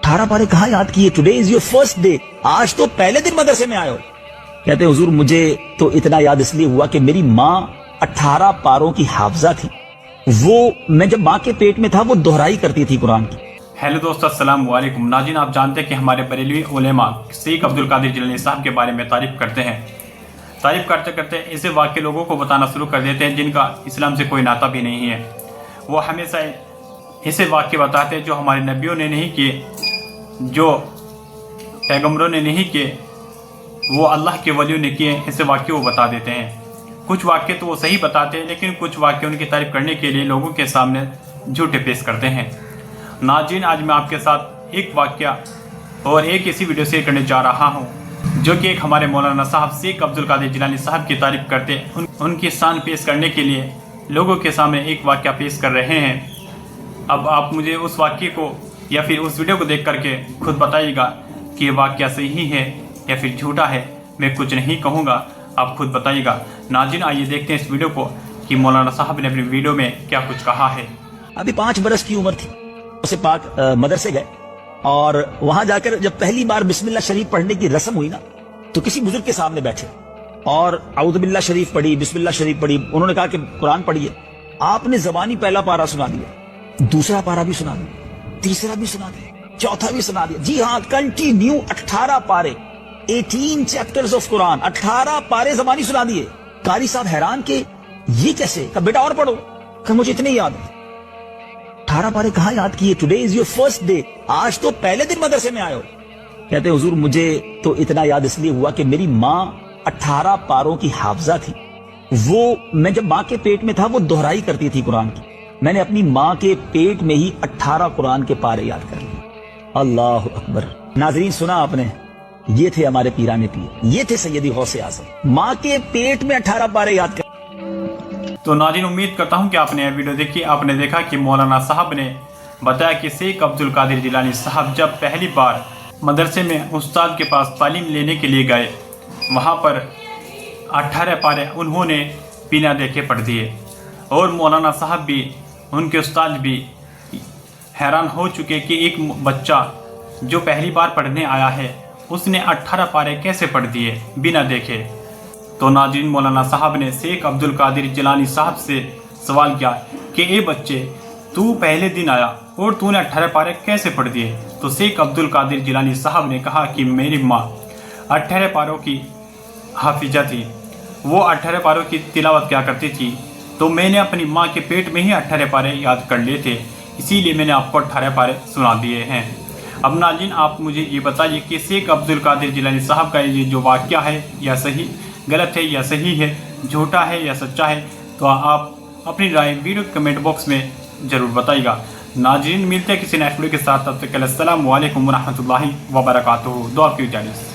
18 पारे कहाँ याद किए? Today is your first day, आज तो पहले दिन मदरसे में आए हो। कहते हुजूर मुझे तो इतना याद इसलिए हुआ कि मेरी माँ 18 पारों की हाफजा थी, वो मैं जब माँ के पेट में था वो दोहराई करती थी कुरान की। हेलो दोस्तों, अस्सलाम वालेकुम। नाज़रीन, आप जानते हैं कि हमारे बरेलवी उलेमा शेख अब्दुल कादिर जिलानी साहब के बारे में तारीफ करते हैं। तारीफ करते करते ऐसे वाक़े लोगों को बताना शुरू कर देते हैं जिनका इस्लाम से कोई नाता भी नहीं है। वो हमेशा ऐसे वाक़े बताते हैं जो हमारे नबियों ने नहीं किए, जो पैगम्बरों ने नहीं किए, वो अल्लाह के वलियों ने किए। ऐसे वाक़े वो बता देते हैं। कुछ वाक़े तो वो सही बताते हैं, लेकिन कुछ वाक़े उनकी तारीफ करने के लिए लोगों के सामने झूठे पेश करते हैं। नाज़रीन, आज मैं आपके साथ एक वाक़या और एक ऐसी वीडियो शेयर करने जा रहा हूँ जो कि एक हमारे मौलाना साहब शेख अब्दुल कादिर जिलानी साहब की तारीफ करते उनकी शान पेश करने के लिए लोगों के सामने एक वाक़या पेश कर रहे हैं। अब आप मुझे उस वाक़ये को या फिर उस वीडियो को देख करके खुद बताइएगा कि ये वाक़या सही है या फिर झूठा है। मैं कुछ नहीं कहूँगा, आप खुद बताइएगा। नाज़रीन, आइए देखते हैं इस वीडियो को कि मौलाना साहब ने अपनी वीडियो में क्या कुछ कहा है। अभी 5 बरस की उम्र थी, उसे पाक मदरसे गए और वहां जाकर जब पहली बार बिस्मिल्लाह शरीफ पढ़ने की रस्म हुई ना, तो किसी बुजुर्ग के सामने बैठे और औज़ु बिल्लाह शरीफ पढ़ी, बिस्मिल्लाह शरीफ पढ़ी। उन्होंने कहा कि कुरान पढ़िए। आपने ज़बानी पहला पारा सुना दिया, दूसरा पारा भी सुना दिया, तीसरा भी सुना दिया, चौथा भी सुना दिया। जी हाँ, कंटिन्यू 18 पारे, 18 चैप्टर्स ऑफ कुरान, 18 पारे ज़बानी सुना दिए। कारी साहब हैरान के ये कैसे? कहा बेटा और पढ़ो। कहा मुझे इतने याद है। 18 पारे कहाँ याद किए? Today is your first day, आज तो पहले दिन मदरसे में आए हो। कहते हुजूर मुझे तो इतना याद इसलिए हुआ कि मेरी माँ 18 पारों की हाफजा थी, वो मैं जब माँ के पेट में था वो दोहराई करती थी कुरान की। मैंने अपनी माँ के पेट में ही 18 कुरान के पारे याद कर लिए। अल्लाह अकबर। नाजरीन, सुना आपने, ये थे हमारे पीराने पीर, ये थे सैयदी गौसे आज़म, माँ के पेट में 18 पारे याद कर। तो नाज़रीन, उम्मीद करता हूँ कि आपने यह वीडियो देखी। आपने देखा कि मौलाना साहब ने बताया कि शेख अब्दुल कादिर जिलानी साहब जब पहली बार मदरसे में उस्ताद के पास तालीम लेने के लिए गए, वहाँ पर 18 पारे उन्होंने बिना देखे पढ़ दिए। और मौलाना साहब भी, उनके उस्ताद भी हैरान हो चुके कि एक बच्चा जो पहली बार पढ़ने आया है उसने 18 पारे कैसे पढ़ दिए बिना देखे। तो नाज़रीन, मौलाना साहब ने शेख अब्दुल कादिर जिलानी साहब से सवाल किया कि ए बच्चे, तू पहले दिन आया और तूने 18 पारे कैसे पढ़ दिए? तो शेख अब्दुल कादिर जिलानी साहब ने कहा कि मेरी माँ 18 पारों की हाफिजा थी, वो 18 पारों की तिलावत क्या करती थी, तो मैंने अपनी माँ के पेट में ही 18 पारे याद कर लिए थे, इसीलिए मैंने आपको 18 पारे सुना दिए हैं। अब नाज़रीन, आप मुझे ये बताइए कि शेख अब्दुल कादिर जिलानी साहब का ये जो वाक़या है या सही गलत है या सही है, झूठा है या सच्चा है, तो आप अपनी राय वीडियो कमेंट बॉक्स में ज़रूर बताइएगा। नाज़रीन, मिलते हैं किसी नेक्स्ट वीडियो के साथ, तब तक के लिए अस्सलामु अलैकुम व रहमतुल्लाहि व बरकातुहू। दुआ कीजिए।